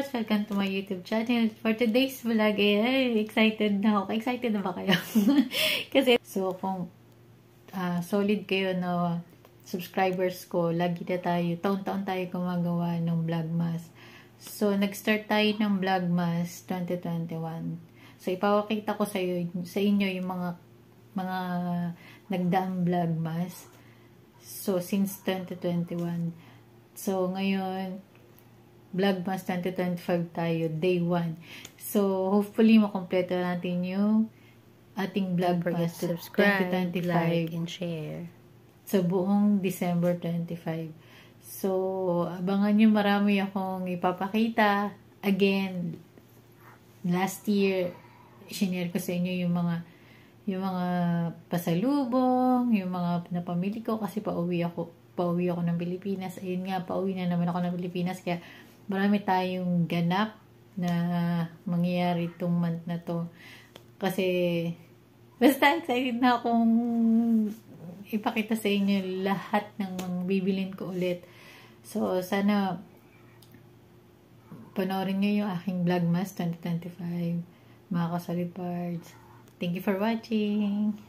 Salibars! Welcome to my YouTube channel. For today's vlog, excited na ako. Excited na ba kayo? Kasi, so, kung solid kayo na subscribers ko, lagi na tayo, taon-taon tayo gumagawa ng Vlogmas. So, nag-start tayo ng Vlogmas 2021. So, ipapakita ko sa inyo yung mga nagdaang Vlogmas. So, since 2021. So, ngayon, Vlogmas 2025 tayo, day 1. So, hopefully, makompleto natin yung ating Vlogmas 2025. Like, and share. Sa buong December 25. So, abangan nyo, marami akong ipapakita. Again, last year, sinare ko sa inyo yung mga pasalubong, yung mga napamili ko kasi pauwi ako ng Pilipinas. Ayun nga, pauwi na naman ako ng Pilipinas. Kaya, marami tayong ganap na mangyayari itong month na to. Kasi, basta excited na akong ipakita sa inyo lahat ng mga bibilin ko ulit. So, sana panoorin nyo yung aking Vlogmas 2025, mga ka-Salibards. Thank you for watching!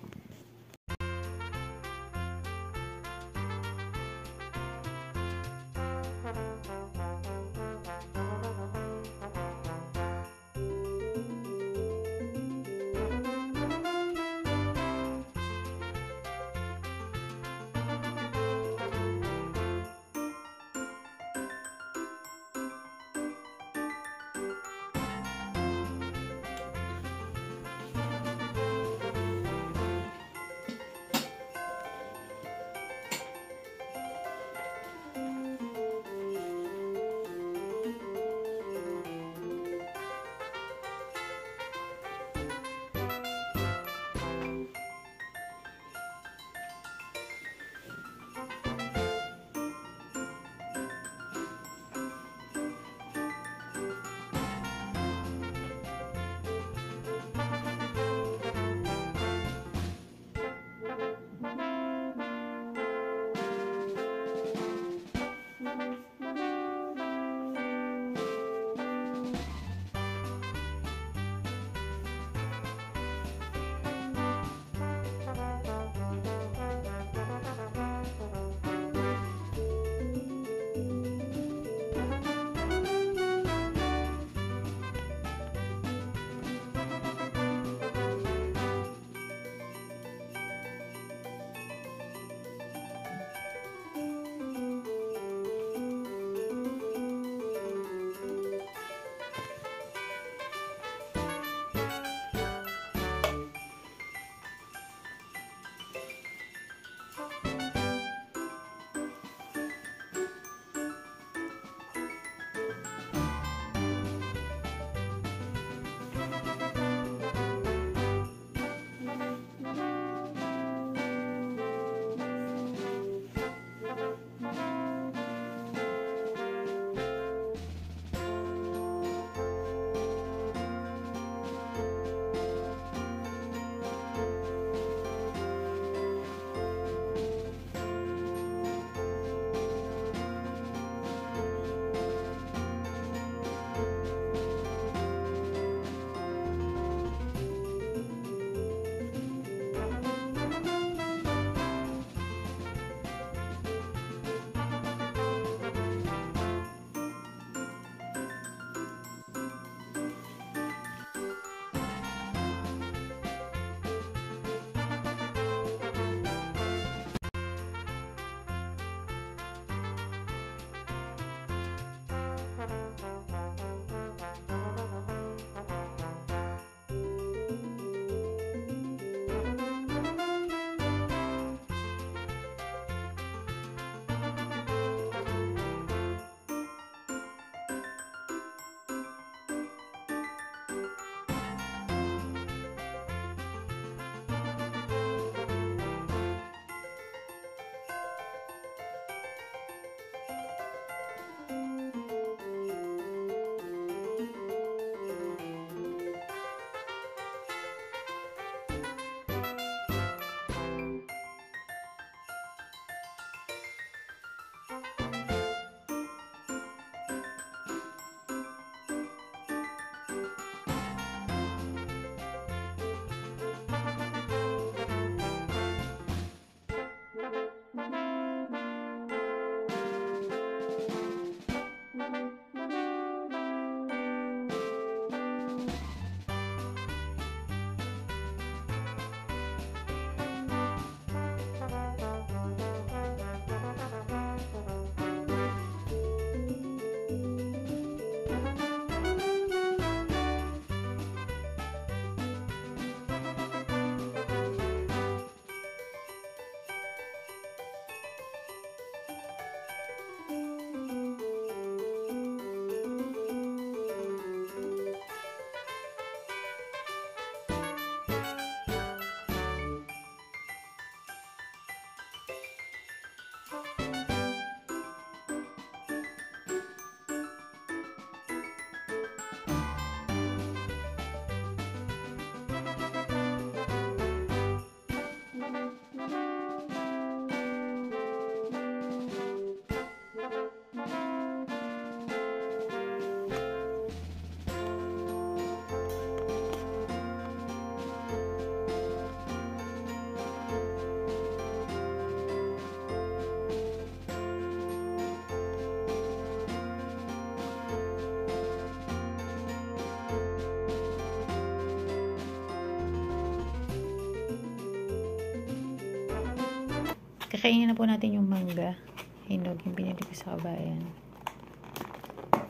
Kakainin na po natin yung mangga. Hinog, yung pinili ko sa kabayan.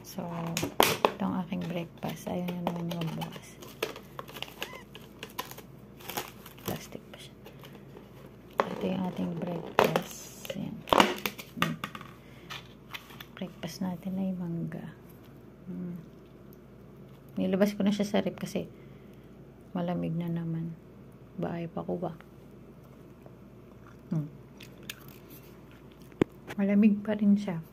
So, ito ang aking breakfast. Ayaw na naman yung magbukas. Plastic pa siya. Ito yung ating breakfast. Ayan. Breakfast natin ay mangga. Nilabas ko na siya sa rep kasi malamig na naman. Bahay pa ko ba? Malamig pa rin siya.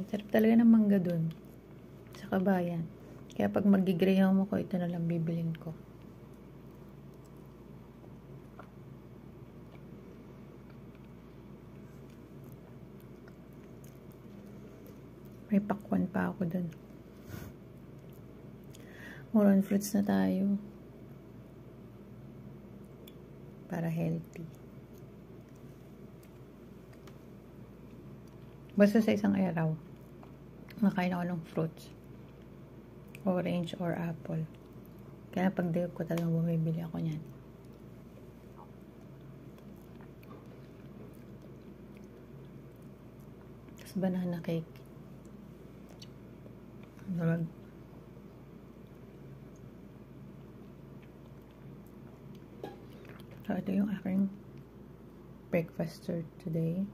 Sarap talaga ng mangga dun. Sa kabayan. Kaya pag mag-greyhound mo ko, ito na lang bibilin ko. May pakwan pa ako dun. More on fruits na tayo. Para healthy. Basta sa isang araw, makain ako ng fruits. Orange or apple. Kaya pag day ko talagang bumibili ako niyan. Tapos banana cake. Sarap. So, ito yung aking breakfast today.